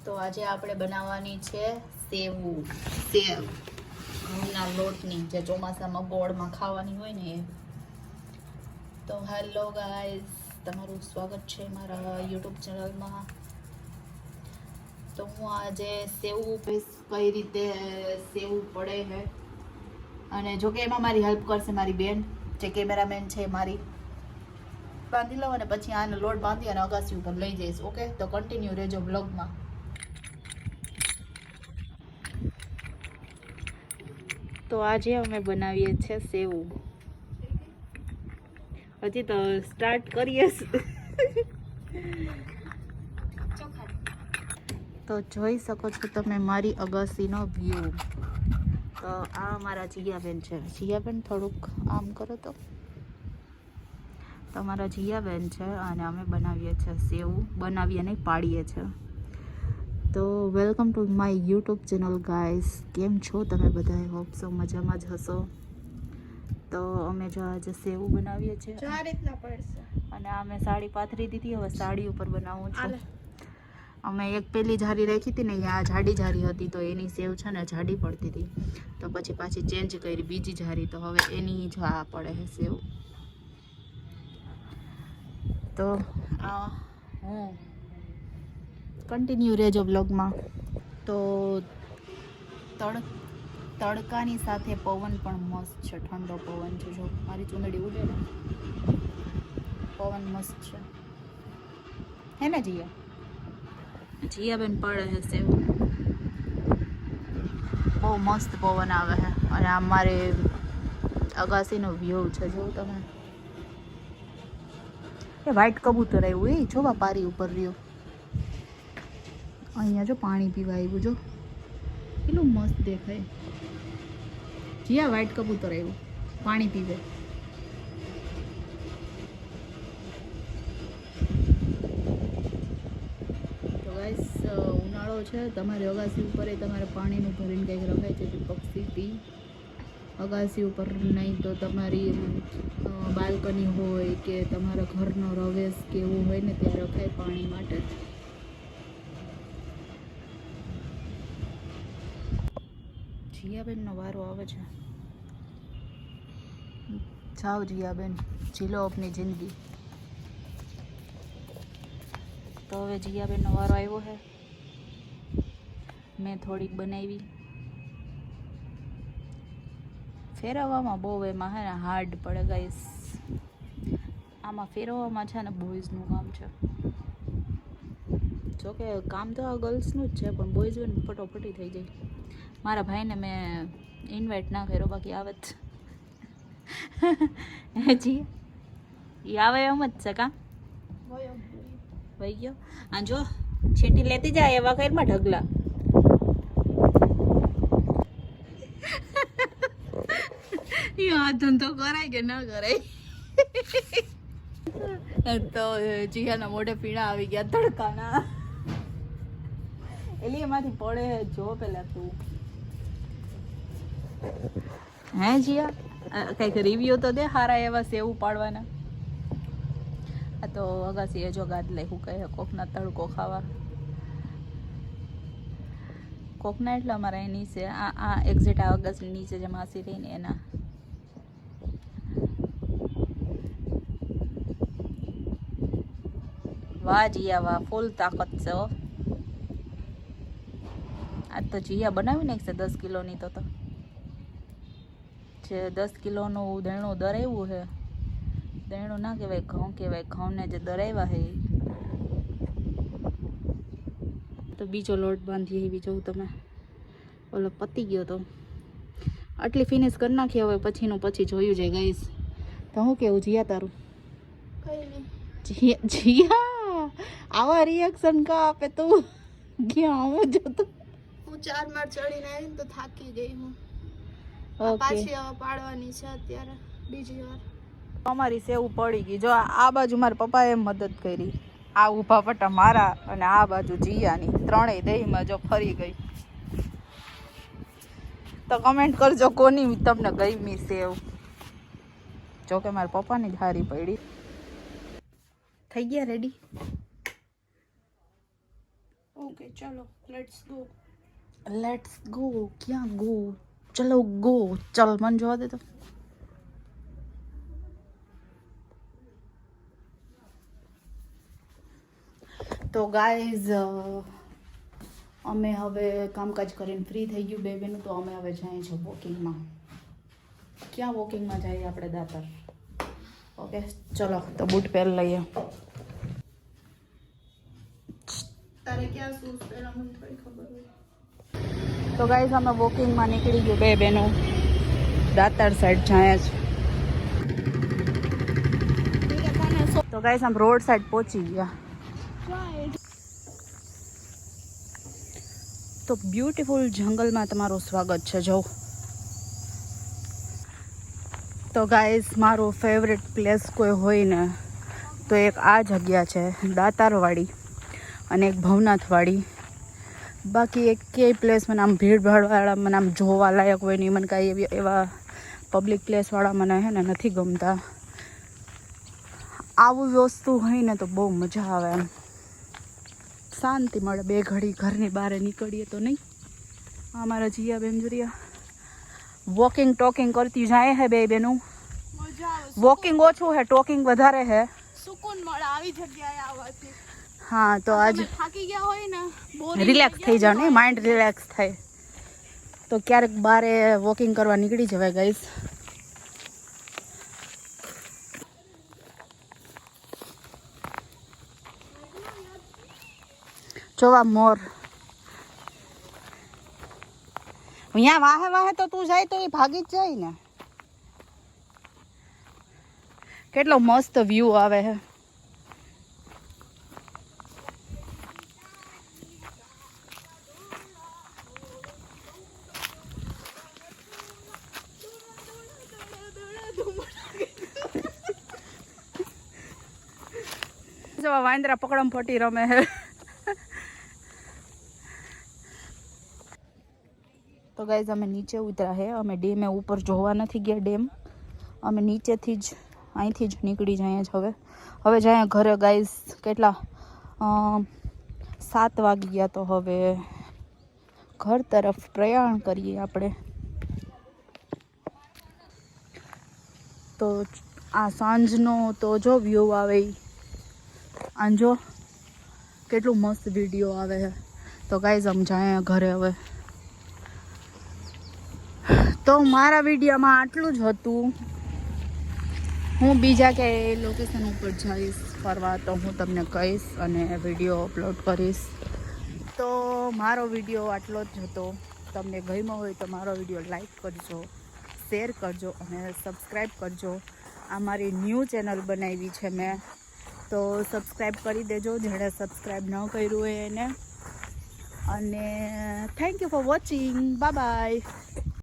તો આજે આપણે બનાવવાની છે સેવ ઘઉંના લોટની, જે ચોમાસામાં ગોળમાં ખાવાની હોય ને એ. તો હેલો ગાઈઝ, તમારું સ્વાગત છે મારા યુટ્યુબ ચેનલમાં. તો હું આજે સેવ કઈ રીતે સેવ પડે છે, અને જો કે એમાં મારી હેલ્પ કરશે મારી બેન, જે કેમેરામેન છે મારી. બાંધી લઉં અને પછી આનો લોટ બાંધી અને અગાસી ઉપર લઈ જઈશ. ઓકે, તો કન્ટિન્યુ રહેજો બ્લોગમાં. તો આજે અમે બનાવીએ છીએ સેવ. હજી તો સ્ટાર્ટ કરીએ. તો જોઈ શકો છો તમે મારી અગાસીનો વ્યૂ. તો આ મારા જીયાબેન છે. જીયાબેન થોડુંક આમ કરો તો. તમારા જીયાબેન છે અને અમે બનાવીએ છીએ સેવ. બનાવીએ નહીં, પાડીએ છીએ. તો welcome to my YouTube channel guys. કેમ છો તમે બધા? હોપ સો મજામાં જ હશો. તો અમે જો આજે સેવ બનાવીએ છીએ આ રીતના પડશે. અને અમે સાડી પાથરી દીધી. હવે સાડી ઉપર બનાવું છું. અમે એક પેલી જારી રાખી હતી ને, આ જાડી જારી હતી, તો એની સેવ છે ને જાડી પડતી હતી. તો પછી પાછી ચેન્જ કરી બીજી જારી, તો હવે એની જ આ પડે છે સેવ. તો આ હું કન્ટિન્યુ રહેજો બ્લોગમાં. તો તડકાની સાથે પવન પણ મસ્ત છે, ઠંડો પવન છે. જો મારી ચૂંદડી ઉડે ને, પવન મસ્ત છે. હે ને જીયા? જીયાબેન પડે છે સેવ. બહુ મસ્ત પવન આવે છે અને આ મારે અગાસીનો વ્યૂ છે. જોઉં તમે, એ વ્હાઈટ કબૂતર આવ્યું, એ જોવા પારી ઉપર રહ્યો. અહીંયા જો પાણી પીવા આવ્યું, જો કેટલું મસ્ત દેખાય. જીયા, વ્હાઈટ કબૂતર આવ્યું પાણી પીવે. તો ગાઈસ, ઉનાળો છે, તમારે અગાસી ઉપર તમારે પાણીનું ભરીને કંઈક રખાય છે, પક્ષી પી. અગાસી ઉપર નહીં તો તમારી બાલ્કની હોય કે તમારા ઘરનો રવેશ કે એવું હોય ને, ત્યાં રખાય પાણી માટે. જીયાબેનનો વારો આવે છે. જાઓ જીયાબેન, જીલો આપની જિંદગી. તો હવે જીયાબેનનો વારો આવ્યો છે. મેં થોડીક બનાવી. ફેરવવામાં બહુ એમાં છે ને હાર્ડ પડે ગાઈસ. આમાં ફેરવવામાં છે ને બોયઝનું કામ છે. જોકે કામ તો આ ગર્લ્સનું જ છે, પણ બોયઝ હોય ને ફટોફટી થઈ જાય. મારા ભાઈને મેં ઇન્વાઇટ ના કર્યો, બાકી આવે જ. જી એ આવે એમ જ છે. કાં વહી ગયો? આ જો છેટી લેતી જાય એવા ખૈરમાં ઢગલા. આ ધંધો કરાય કે ના કરાય? તો જીયાના મોઢે પીણા આવી ગયા તડકાના. એલી એમાંથી પડે જો પેલા તું. હે જીયા, કંઈક રિવ્યુ તો દે હારા એવા સેવ પાડવાના. આ તો અગાસી એ જો ગાદલે હું કહે કોકના તડકો ખાવા. કોકના એટલે અમારા એ નીચે આ એક્ઝેક્ટ આ અગાસી નીચે જે માસી રહી ને એના. વાહ જીયા વાહ, ફૂલ તાકાત છે હો. આજ તો જીયા બનાવી નાખશે 10 કિલોની. તો જે 10 કિલોનું દેણું દરાવ્યું છે, દેણું ના કહેવાય, ઘઉં કહેવાય. ઘઉંને જે દરાવ્યા છે તો બીજો લોટ બાંધીએ એવી જોઉં તમે. ઓલો પતી ગયો તો આટલી ફિનિશ કરી નાખી. હવે પછીનું પછી જોયું જાય ગાઈસ. તો હું કેવું જીયા તારું? કઈ નહીં. જીયા આવા રિએક્શન કા આપે તું? ક્યાં આવું જોતું? હું 4 માળ ચડીને આવીને તો થાકી ગઈ હું. ઓકે, પાછી હવે પાડવાની છે અત્યારે બીજી વાર. અમારી સેવ પડી ગઈ. જો આ બાજુ મારા પપ્પાએ મદદ કરી, આ ઊભા પટ્ટા મારા, અને આ બાજુ જીયાની. ત્રણેય દહીંમાં જો ફરી ગઈ. તો કમેન્ટ કરજો કોની તમને ગમી સેવ. જો કે મારા પપ્પાની જ હારી પડી. થઈ ગયા રેડી? શું કે ચલો લેટ્સ ગો. Let's go. ક્યાં ગો? ચલો ગો. ચલ મન જોવા દે તો. તો ગાઈઝ અમે હવે કામકાજ કરીને ફ્રી થઈ ગયું બેબીનું, તો અમે હવે જઈએ છીએ વોકિંગમાં. ક્યાં વોકિંગમાં જઈએ આપણે? દાતર. ઓકે ચલો તો બૂટ પહેરી લઈએ. તારે ક્યાં શૂઝ પહેરવા મને થોડી ખબર હોય. તો ગાઈઝ અમે વોકિંગમાં નીકળી ગયું બે બેનું, દાતર સાઈડ જાય છે. તો ગાઈઝ આમ રોડ સાઈડ પહોંચી ગયા. તો બ્યુટીફુલ જંગલમાં તમારું સ્વાગત છે. જો તો ગાઈઝ મારું ફેવરેટ પ્લેસ કોઈ હોય ને તો એક આ જગ્યા છે દાતારવાડી અને એક ભવનાથવાડી. બાકી એક ક્યાંય પ્લેસ મને આમ ભીડભાડવાળા મને આમ જોવા લાયક હોય નહીં. મને કાંઈ એવા પબ્લિક પ્લેસવાળા મને હે ને નથી ગમતા. આવું વસ્તુ હોય ને તો બહુ મજા આવે, એમ શાંતિ મળે. બે ઘડી ઘરની બહાર નીકળીએ તો નહીં. અમારા જીયા બેન જુરિયા વોકિંગ ટોકિંગ કરતી જાય હે બે બેનું. મજા આવે. વોકિંગ ઓછું હે, ટોકિંગ વધારે હે. સુકૂન મળે આવી જગ્યાએ આવવાથી. હા તો આજ થાકી ગયા હોય ને, રિલેક્સ થઈ જાવ ને, માઇન્ડ રિલેક્સ થાય તો ક્યારેક બારે વોકિંગ કરવા નીકળી જવાય ગાઈસ. જોવા મોર અહીંયા વાહે વાહે તો તું જાય તો એ ભાગી જ જાય ને. કેટલો મસ્ત વ્યૂ આવે હે. જો વાંદરા પકડમ ફટી રમે હે. તો ગાઈઝ અમે નીચે ઉતર્યા હે. અમે ડેમે ઉપર જોવા નથી ગયા. ડેમ અમે નીચેથી જ અહીંથી જ નીકળી જઈએ છીએ. હવે જાય ઘરે ગાઈઝ. કેટલા 7 વાગી ગયા, તો હવે ઘર તરફ પ્રયાણ કરીએ આપણે. તો આ સાંજનો તો જો વ્યૂ આવે, આંજો કેટલું મસ્ત વિડીયો આવે છે. તો ગાઈઝ આમ જાય ઘરે હવે. તો મારા વિડીયોમાં આટલું જ હતું. હું બીજા કે લોકેશન ઉપર જઈશ ફરવા તો હું તમને કહીશ અને વિડીયો અપલોડ કરીશ. તો મારો વિડીયો આટલો જ હતો. તમને ગમ્યો હોય તો મારો વિડીયો લાઈક કરજો, શેર કરજો અને સબસ્ક્રાઈબ કરજો. આ મારી ન્યૂ ચેનલ બનાવી છે મેં, તો સબસ્ક્રાઈબ કરી દેજો જેણે સબસ્ક્રાઈબ ન કર્યું હોય એને. અને thank you for watching. Bye bye.